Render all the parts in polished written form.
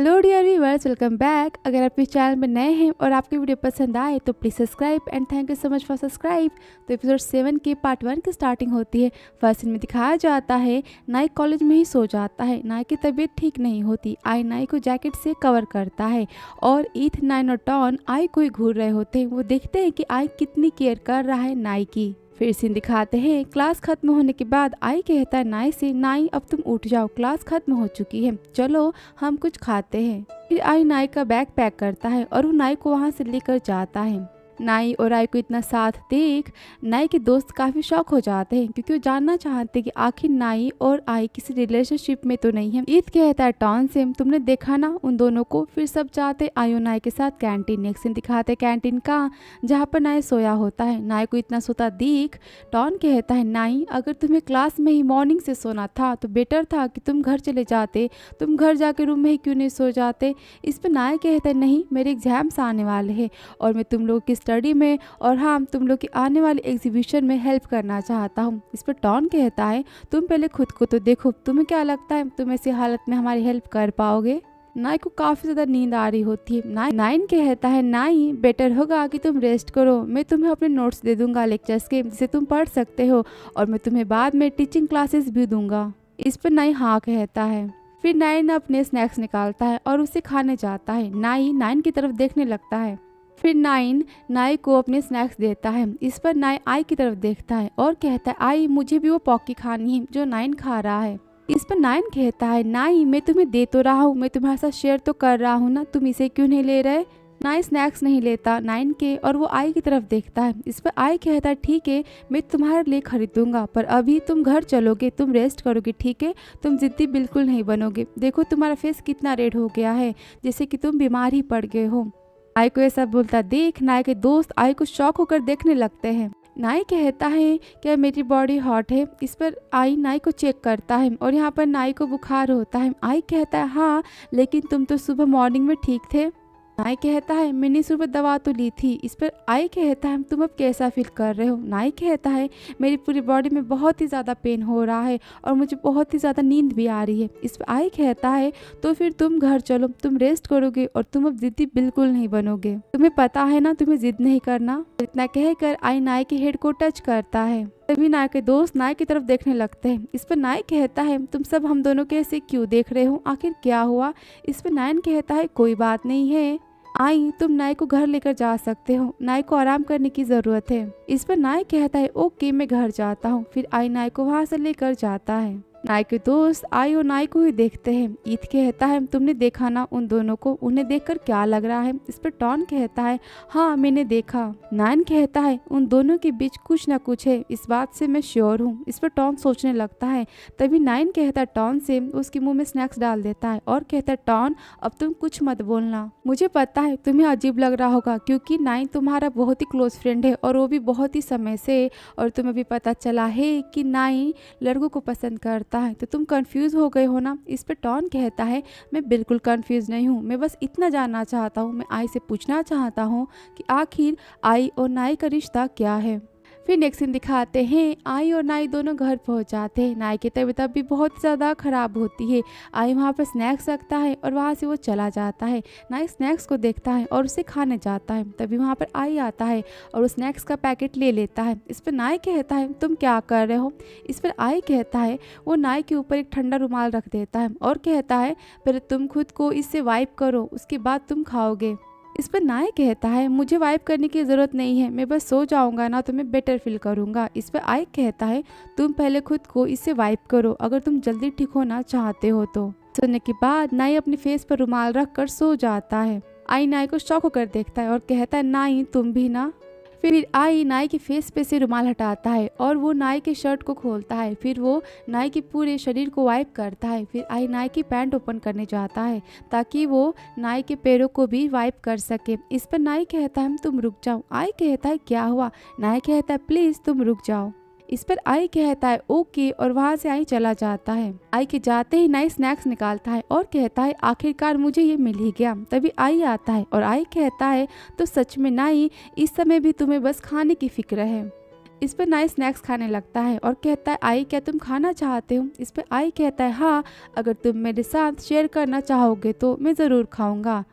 Hello dear viewers, welcome back. अगर आप इस चैनल में नए हैं और आपकी वीडियो पसंद आए तो please subscribe and thank you so much for subscribe. तो एपिसोड 7 के पार्ट 1 की स्टार्टिंग होती है। फर्स्ट सीन में दिखाया जाता है नाइक कॉलेज में ही सो जाता है। नाइक की तबीयत ठीक नहीं होती। आई नाइक को जैकेट से कवर करता है और ईथ, नाइन और टॉन आई को ही घूर रहे होते हैं। वो देखते हैं कि आई कितनी केयर कर रहा है नाई की। फिर सीन दिखाते हैं क्लास खत्म होने के बाद आई कहता है नाई से, नाई अब तुम उठ जाओ, क्लास खत्म हो चुकी है, चलो हम कुछ खाते हैं। फिर आई नाई का बैग पैक करता है और वो नाई को वहाँ से लेकर जाता है। नाई और आई को इतना साथ देख नाई के दोस्त काफ़ी शॉक हो जाते हैं क्योंकि वो जानना चाहते हैं कि आखिर नाई और आई किसी रिलेशनशिप में तो नहीं है। ईद कहता है टॉन से, तुमने देखा ना उन दोनों को। फिर सब जाते आई और नाई के साथ कैंटीन। नेक्स्ट सीन दिखाते कैंटीन का जहाँ पर नाई सोया होता है। नाई को इतना सोता देख टॉन कहता है, नाई अगर तुम्हें क्लास में ही मॉर्निंग से सोना था तो बेटर था कि तुम घर चले जाते, तुम घर जाके रूम में ही क्यों नहीं सो जाते। इस पर नाई कहता है, नहीं मेरे एग्जाम्स आने वाले हैं और मैं तुम लोग की स्टडी में और हाँ तुम लोग की आने वाली एग्जीबिशन में हेल्प करना चाहता हूँ। इस पर टॉन कहता है, तुम पहले खुद को तो देखो, तुम्हें क्या लगता है तुम ऐसी हालत में हमारी हेल्प कर पाओगे। नाई को काफ़ी ज़्यादा नींद आ रही होती है। नाइन कहता है, नाई बेटर होगा कि तुम रेस्ट करो, मैं तुम्हें अपने नोट्स दे दूंगा लेक्चर्स के जिसे तुम पढ़ सकते हो और मैं तुम्हें बाद में टीचिंग क्लासेस भी दूंगा। इस पर नाई हाँ कहता है। फिर नाइन अपने स्नैक्स निकालता है और उसे खाने जाता है। नाई नाइन की तरफ देखने लगता है। फिर नाइन नाई को अपने स्नैक्स देता है। इस पर नाई आई की तरफ देखता है और कहता है, आई मुझे भी वो पॉकी खानी है जो नाइन खा रहा है। इस पर नाइन कहता है, नाई मैं तुम्हें दे तो रहा हूँ, मैं तुम्हारे साथ शेयर तो कर रहा हूँ ना, तुम इसे क्यों नहीं ले रहे। नाई स्नैक्स नहीं लेता नाइन के और वो आई की तरफ देखता है। इस पर आई कहता है, ठीक है मैं तुम्हारे लिए खरीदूंगा पर अभी तुम घर चलोगे, तुम रेस्ट करोगे, ठीक है, तुम जिद्दी बिल्कुल नहीं बनोगे। देखो तुम्हारा फेस कितना रेड हो गया है, जैसे कि तुम बीमार ही पड़ गए हो। आई को ऐसा बोलता देख नाई के दोस्त आई को शॉक होकर देखने लगते हैं। नाई कहता है, क्या मेरी बॉडी हॉट है। इस पर आई नाई को चेक करता है और यहाँ पर नाई को बुखार होता है। आई कहता है, हाँ लेकिन तुम तो सुबह मॉर्निंग में ठीक थे। नाई कहता है, मैंने सुबह दवा तो ली थी। इस पर आई कहता है, तुम अब कैसा फील कर रहे हो। नाई कहता है, मेरी पूरी बॉडी में बहुत ही ज़्यादा पेन हो रहा है और मुझे बहुत ही ज़्यादा नींद भी आ रही है। इस पर आई कहता है, तो फिर तुम घर चलो, तुम रेस्ट करोगे और तुम अब जिद्दी बिल्कुल नहीं बनोगे, तुम्हें पता है ना तुम्हें जिद नहीं करना। इतना कहकर आई नाई के हेड को टच करता है। तभी नाई के दोस्त नाई की तरफ देखने लगते हैं। इस पर नाई कहता है, तुम सब हम दोनों के ऐसे क्यों देख रहे हो, आखिर क्या हुआ। इस पर नाइन कहता है, कोई बात नहीं है आई, तुम नाई को घर लेकर जा सकते हो, नाई को आराम करने की जरूरत है। इस पर नाई कहता है, ओके मैं घर जाता हूँ। फिर आई नाई को वहाँ से लेकर जाता है। नाई के दोस्त आई और नाई को ही देखते हैं। ईद कहता है, तुमने देखा ना उन दोनों को, उन्हें देखकर क्या लग रहा है। इस पर टॉन कहता है, हाँ मैंने देखा। नाइन कहता है, उन दोनों के बीच कुछ ना कुछ है, इस बात से मैं श्योर हूँ। इस पर टॉन सोचने लगता है। तभी नाइन कहता है टॉन से, उसके मुंह में स्नैक्स डाल देता है और कहता है, टॉन अब तुम कुछ मत बोलना, मुझे पता है तुम्हें अजीब लग रहा होगा क्योंकि नाइन तुम्हारा बहुत ही क्लोज फ्रेंड है और वो भी बहुत ही समय से, और तुम्हें भी पता चला है कि नाइन लड़कों को पसंद करता है, तो तुम कंफ्यूज हो गए हो ना। इस पर टॉन कहता है, मैं बिल्कुल कंफ्यूज नहीं हूँ, मैं बस इतना जानना चाहता हूँ, मैं आई से पूछना चाहता हूँ कि आखिर आई और नाई का रिश्ता क्या है। फिर नेक्स्ट सीन दिखाते हैं आई और नाई दोनों घर पहुंच जाते हैं। नाई की तबीयत अभी बहुत ज़्यादा ख़राब होती है। आई वहाँ पर स्नैक्स रखता है और वहाँ से वो चला जाता है। नाई स्नैक्स को देखता है और उसे खाने जाता है। तभी वहाँ पर आई आता है और उस स्नैक्स का पैकेट ले लेता है। इस पर नाई कहता है, तुम क्या कर रहे हो। इस पर आई कहता है, वो नाई के ऊपर एक ठंडा रुमाल रख देता है और कहता है, पहले तुम खुद को इससे वाइप करो, उसके बाद तुम खाओगे। इस पर नाई कहता है, मुझे वाइप करने की ज़रूरत नहीं है, मैं बस सो जाऊंगा ना तो मैं बेटर फील करूंगा। इस पर आई कहता है, तुम पहले खुद को इससे वाइप करो अगर तुम जल्दी ठीक होना चाहते हो तो। सोने के बाद नाई अपने फेस पर रुमाल रख कर सो जाता है। आई नाई को शॉक होकर देखता है और कहता है, नाई तुम भी ना। फिर आई नाई के फेस पे से रुमाल हटाता है और वो नाई के शर्ट को खोलता है। फिर वो नाई के पूरे शरीर को वाइप करता है। फिर आई नाई की पैंट ओपन करने जाता है ताकि वो नाई के पैरों को भी वाइप कर सके। इस पर नाई कहता है, तुम रुक जाओ। आई कहता है, क्या हुआ। नाई कहता है, प्लीज़ तुम रुक जाओ। इस पर आई कहता है ओके और वहाँ से आई चला जाता है। आई के जाते ही नाई स्नैक्स निकालता है और कहता है आखिरकार मुझे ये मिल ही गया। तभी आई आता है और आई कहता है तो सच में नाई इस समय भी तुम्हें बस खाने की फिक्र है। इस पर नाई स्नैक्स खाने लगता है और कहता है आई क्या तुम खाना चाहते हो। इस पर आई कहता है हाँ, अगर तुम मेरे साथ शेयर करना चाहोगे तो मैं ज़रूर खाऊंगा।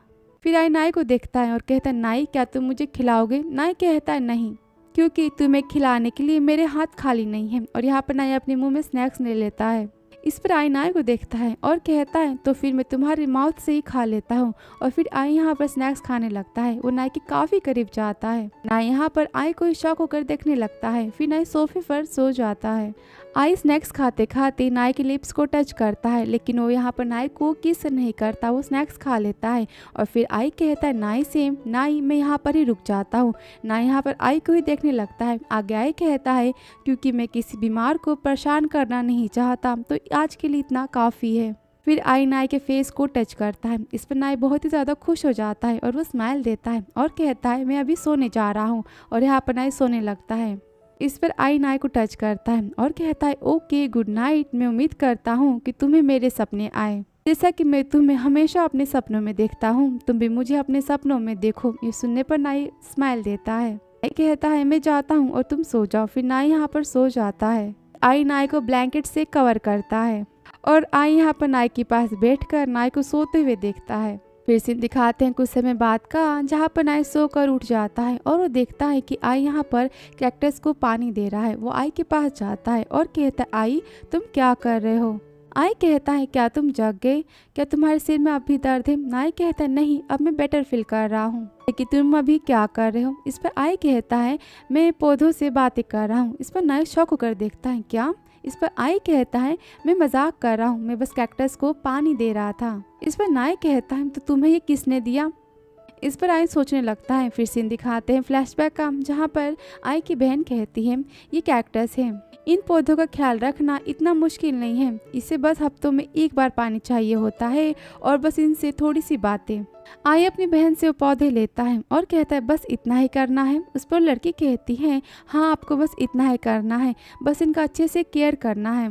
फिर आई नाई को देखता है और कहता है नाई क्या तुम मुझे खिलाओगे। नाई कहता है नहीं, क्योंकि तुम्हें खिलाने के लिए मेरे हाथ खाली नहीं है। और यहाँ पर नाई अपने मुंह में स्नैक्स ले लेता है। इस पर आई नाई को देखता है और कहता है तो फिर मैं तुम्हारे माउथ से ही खा लेता हूँ। और फिर आई यहाँ पर स्नैक्स खाने लगता है। वो नाई के काफ़ी करीब जाता है। नाई यहाँ पर आई को शौक होकर देखने लगता है। फिर नाई सोफे पर सो जाता है। आई स्नैक्स खाते खाते नाई के लिप्स को टच करता है, लेकिन वो यहाँ पर नाई को किस नहीं करता, वो स्नैक्स खा लेता है। और फिर आई कहता है नाई से नाई मैं यहाँ पर ही रुक जाता हूँ। नाई यहाँ पर आई को ही देखने लगता है। आगे आई कहता है क्योंकि मैं किसी बीमार को परेशान करना नहीं चाहता, तो आज के लिए इतना काफ़ी है। फिर आई नाई के फेस को टच करता है। इस पर नाई बहुत ही ज़्यादा खुश हो जाता है और वो स्माइल देता है और कहता है मैं अभी सोने जा रहा हूँ। और यहाँ पर नाई सोने लगता है। इस पर आई नाई को टच करता है और कहता है ओके गुड नाइट, मैं उम्मीद करता हूँ कि तुम्हें मेरे सपने आए जैसा कि मैं तुम्हें हमेशा अपने सपनों में देखता हूँ, तुम भी मुझे अपने सपनों में देखो। ये सुनने पर नाई स्माइल देता है। नाई कहता है मैं जाता हूँ और तुम सो जाओ। फिर नाई यहाँ पर सो जाता है। आई नाई को ब्लैंकेट से कवर करता है और आई यहाँ पर नाई के पास बैठकर नाई को सोते हुए देखता है। फिर सीन दिखाते हैं कुछ समय बाद का, जहाँ पर नाई सोकर उठ जाता है और वो देखता है कि आई यहाँ पर कैक्टस को पानी दे रहा है। वो आई के पास जाता है और कहता है आई तुम क्या कर रहे हो। आई कहता है क्या तुम जग गए, क्या तुम्हारे सिर में अब भी दर्द है। नाई कहता है नहीं, अब मैं बेटर फील कर रहा हूँ, लेकिन तुम अभी क्या कर रहे हो। इस पर आई कहता है मैं पौधों से बातें कर रहा हूँ। इस पर नाई शौक होकर देखता है क्या। इस पर आई कहता है मैं मजाक कर रहा हूँ, मैं बस कैक्टस को पानी दे रहा था। इस पर नाई कहता है तो तुम्हें ये किसने दिया। इस पर आई सोचने लगता है। फिर सीन दिखाते हैं फ्लैशबैक का, जहाँ पर आई की बहन कहती है ये कैक्टस है, इन पौधों का ख्याल रखना इतना मुश्किल नहीं है, इसे बस हफ्तों में एक बार पानी चाहिए होता है और बस इनसे थोड़ी सी बातें। आई अपनी बहन से वो पौधे लेता है और कहता है बस इतना ही करना है। उस पर लड़की कहती है हाँ आपको बस इतना ही करना है, बस इनका अच्छे से केयर करना है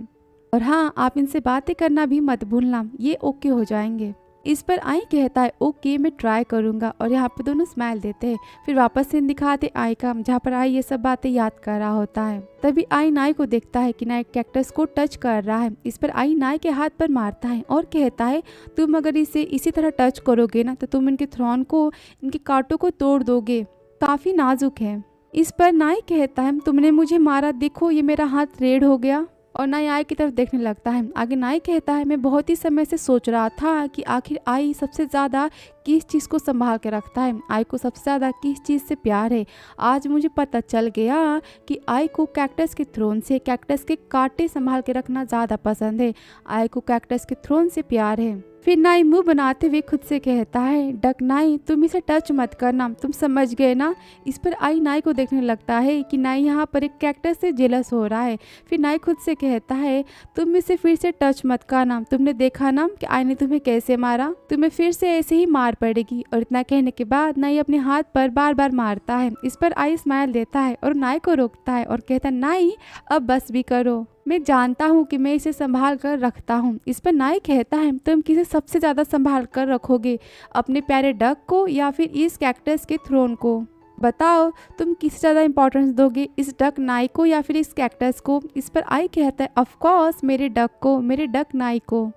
और हाँ आप इनसे बातें करना भी मत भूलना, ये ओके हो जाएंगे। इस पर आई कहता है ओके मैं ट्राई करूंगा। और यहाँ पे दोनों स्माइल देते हैं। फिर वापस सीन दिखाते आई का, जहाँ पर आई ये सब बातें याद कर रहा होता है। तभी आई नाई को देखता है कि नाई कैक्टस को टच कर रहा है। इस पर आई नाई के हाथ पर मारता है और कहता है तुम अगर इसे इसी तरह टच करोगे ना तो तुम इनके थ्रॉन को, इनके कांटों को तोड़ दोगे, काफी नाजुक है। इस पर नाई कहता है तुमने मुझे मारा, देखो ये मेरा हाथ रेड हो गया। और नाई आई की तरफ देखने लगता है। आगे नाई कहता है मैं बहुत ही समय से सोच रहा था कि आखिर आई सबसे ज़्यादा किस चीज़ को संभाल के रखता है, आई को सबसे ज़्यादा किस चीज़ से प्यार है। आज मुझे पता चल गया कि आई को कैक्टस के थ्रोन से, कैक्टस के कांटे संभाल के रखना ज़्यादा पसंद है। आई को कैक्टस के थ्रोन से प्यार है। फिर नाई मुंह बनाते हुए खुद से कहता है डक नाई तुम इसे टच मत करना, तुम समझ गए ना। इस पर आई नाई को देखने लगता है कि नाई यहाँ पर एक कैक्टस से जेलस हो रहा है। फिर नाई खुद से कहता है तुम इसे फिर से टच मत करना, तुमने देखा ना कि आई ने तुम्हें कैसे मारा, तुम्हें फिर से ऐसे ही मार पड़ेगी। और इतना कहने के बाद नाई अपने हाथ पर बार बार मारता है। इस पर आई स्माइल देता है और नाई को रोकता है और कहता है नाई अब बस भी करो, मैं जानता हूँ कि मैं इसे संभाल कर रखता हूँ। इस पर नाई कहता है तुम किसे सबसे ज़्यादा संभाल कर रखोगे, अपने प्यारे डक को या फिर इस कैक्टस के थ्रोन को। बताओ तुम किसे ज़्यादा इंपॉर्टेंस दोगे, इस डक नाई को या फिर इस कैक्टस को। इस पर आई कहता है ऑफ कोर्स मेरे डक को, मेरे डक नाई को।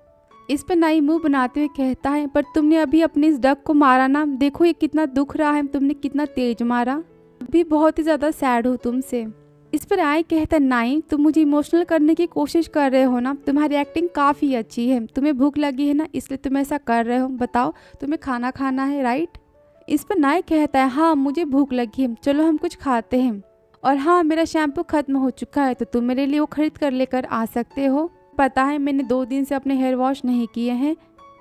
इस पर नाई मुंह बनाते हुए कहता है पर तुमने अभी अपने इस डक को मारा ना, देखो ये कितना दुख रहा है, तुमने कितना तेज मारा, अभी बहुत ही ज़्यादा सैड हो तुमसे। इस पर आई कहता है नाई तुम मुझे इमोशनल करने की कोशिश कर रहे हो ना, तुम्हारी एक्टिंग काफ़ी अच्छी है, तुम्हें भूख लगी है ना इसलिए तुम ऐसा कर रहे हो, बताओ तुम्हें खाना खाना है राइट। इस पर नाई कहता है हाँ मुझे भूख लगी है, चलो हम कुछ खाते हैं, और हाँ मेरा शैम्पू खत्म हो चुका है तो तुम मेरे लिए वो खरीद कर लेकर आ सकते हो, पता है मैंने 2 दिन से अपने हेयर वॉश नहीं किए हैं।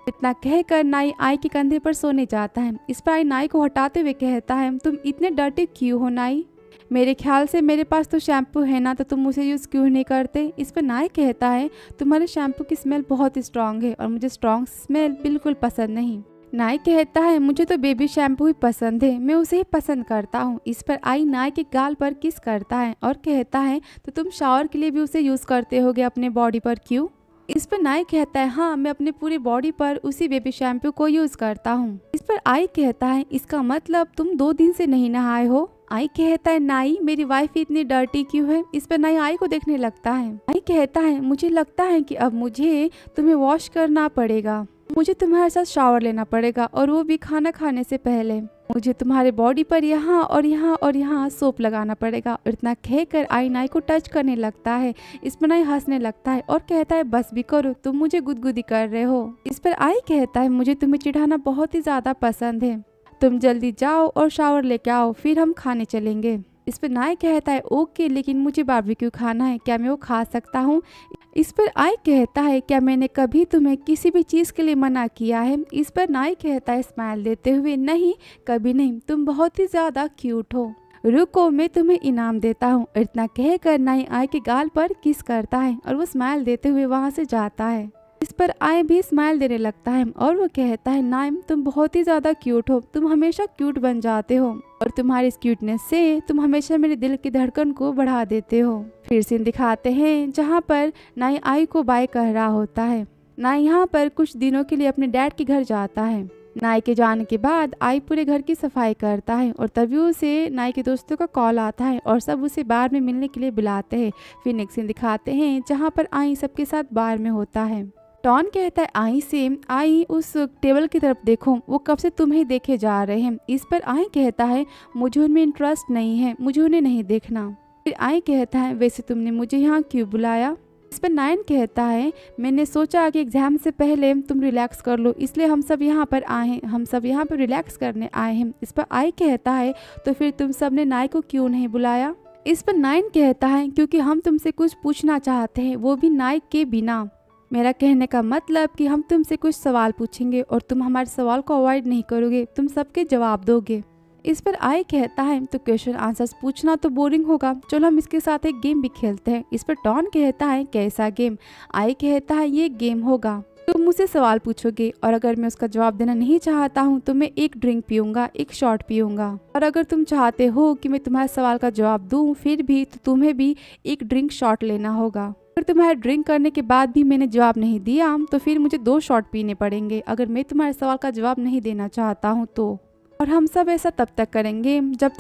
इतना कहकर नाई आई के कंधे पर सोने जाता है। इस पर आई नाई को हटाते हुए कहता है तुम इतने डर्टी क्यों हो नाई, मेरे ख्याल से मेरे पास तो शैम्पू है ना, तो तुम उसे यूज़ क्यों नहीं करते। इस पर नाई कहता है तुम्हारे शैम्पू की स्मेल बहुत स्ट्रांग है और मुझे स्ट्रांग स्मेल बिल्कुल पसंद नहीं। नाई कहता है मुझे तो बेबी शैम्पू ही पसंद है, मैं उसे ही पसंद करता हूँ। इस पर आई नाई के गाल पर किस करता है और कहता है तो तुम शावर के लिए भी उसे यूज़ करते होगे अपने बॉडी पर क्यों। इस पर नाई कहता है हाँ मैं अपने पूरी बॉडी पर उसी बेबी शैम्पू को यूज़ करता हूँ। इस पर आई कहता है इसका मतलब तुम 2 दिन से नहीं नहाए हो। आई कहता है नाई मेरी वाइफ इतनी डर्टी क्यों है। इस पर नाई आई को देखने लगता है। आई कहता है मुझे लगता है कि अब मुझे तुम्हें वॉश करना पड़ेगा, मुझे तुम्हारे साथ शावर लेना पड़ेगा और वो भी खाना खाने से पहले। मुझे तुम्हारे बॉडी पर यहाँ और यहाँ और यहाँ सोप लगाना पड़ेगा। और इतना कहकर आई नाई को टच करने लगता है। इस पर नाई हंसने लगता है और कहता है बस भी करो, तुम मुझे गुदगुदी कर रहे हो। इस पर आई कहता है मुझे तुम्हें चिढ़ाना बहुत ही ज्यादा पसंद है, तुम जल्दी जाओ और शावर लेके आओ, फिर हम खाने चलेंगे। इस पर नाई कहता है ओके, लेकिन मुझे बारबेक्यू खाना है, क्या मैं वो खा सकता हूँ। इस पर आई कहता है क्या मैंने कभी तुम्हें किसी भी चीज़ के लिए मना किया है। इस पर नाई कहता है स्माइल देते हुए नहीं, कभी नहीं, तुम बहुत ही ज़्यादा क्यूट हो, रुको मैं तुम्हें इनाम देता हूँ। इतना कहकर नाई आई के गाल पर किस करता है और वो स्माइल देते हुए वहाँ से जाता है। इस पर आई भी स्माइल देने लगता है और वो कहता है नाइम तुम बहुत ही ज़्यादा क्यूट हो, तुम हमेशा क्यूट बन जाते हो और तुम्हारी इस क्यूटनेस से तुम हमेशा मेरे दिल की धड़कन को बढ़ा देते हो। फिर सीन दिखाते हैं जहाँ पर नाई आई को बाय कह रहा होता है। नाई यहाँ पर कुछ दिनों के लिए अपने डैड के घर जाता है। नाई के जाने के बाद आई पूरे घर की सफाई करता है और तभी उसे नाई के दोस्तों का कॉल आता है और सब उसे बार में मिलने के लिए बुलाते हैं। फिर नेक्स्ट सीन दिखाते हैं जहाँ पर आई सबके साथ बार में होता है। टॉन कहता है आई से आई उस टेबल की तरफ देखो, वो कब से तुम्हें देखे जा रहे हैं। इस पर आई कहता है मुझे उनमें इंटरेस्ट नहीं है, मुझे उन्हें नहीं देखना। फिर आई कहता है वैसे तुमने मुझे यहाँ क्यों बुलाया। इस पर नाइन कहता है मैंने सोचा कि एग्जाम से पहले तुम रिलैक्स कर लो, इसलिए हम सब यहाँ पर आए हैं, हम सब यहाँ पर रिलैक्स करने आए हैं। इस पर आई कहता है तो फिर तुम सब ने नाई को क्यों नहीं बुलाया। इस पर नाइन कहता है क्योंकि हम तुमसे कुछ पूछना चाहते हैं, वो भी नाई के बिना। मेरा कहने का मतलब कि हम तुमसे कुछ सवाल पूछेंगे और तुम हमारे सवाल को अवॉइड नहीं करोगे, तुम सबके जवाब दोगे। इस पर आई कहता है तो क्वेश्चन आंसर्स पूछना तो बोरिंग होगा, चलो हम इसके साथ एक गेम भी खेलते हैं। इस पर टॉन कहता है कैसा गेम। आई कहता है ये गेम होगा, तुम मुझसे सवाल पूछोगे और अगर मैं उसका जवाब देना नहीं चाहता हूँ तो मैं एक ड्रिंक पीऊंगा, एक शॉट पीऊंगा। और अगर तुम चाहते हो कि मैं तुम्हारे सवाल का जवाब दूं फिर भी तो तुम्हें भी एक ड्रिंक शॉट लेना होगा। अगर तुम्हारे ड्रिंक करने के बाद भी मैंने जवाब नहीं दिया तो फिर मुझे 2 शॉट पीने पड़ेंगे अगर मैं तुम्हारे सवाल का जवाब नहीं देना चाहता हूँ तो। और हम सब ऐसा तब तक करेंगे जब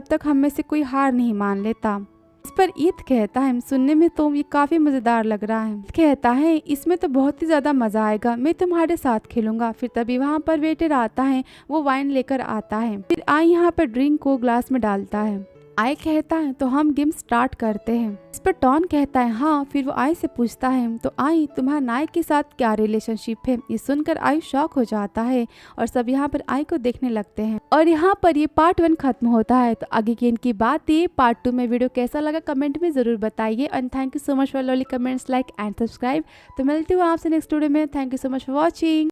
तक हम में से कोई हार नहीं मान लेता। इस पर ईद कहता है सुनने में तो ये काफी मजेदार लग रहा है। कहता है इसमें तो बहुत ही ज्यादा मजा आएगा, मैं तुम्हारे साथ खेलूंगा। फिर तभी वहाँ पर वेटर आता है, वो वाइन लेकर आता है। फिर आई यहाँ पर ड्रिंक को ग्लास में डालता है। आई कहता है तो हम गेम स्टार्ट करते हैं। इस पर टॉन कहता है हाँ। फिर वो आई से पूछता है तो आई तुम्हारा नाई के साथ क्या रिलेशनशिप है। ये सुनकर आई शॉक हो जाता है और सब यहाँ पर आई को देखने लगते हैं। और यहाँ पर ये पार्ट 1 खत्म होता है। तो आगे की इनकी बात ये पार्ट 2 में वीडियो कैसा लगा कमेंट में जरूर बताइए। And thank you so much for lovely comments, like and subscribe. तो मिलती हूँ आपसे नेक्स्ट वीडियो में। Thank you so much for watching.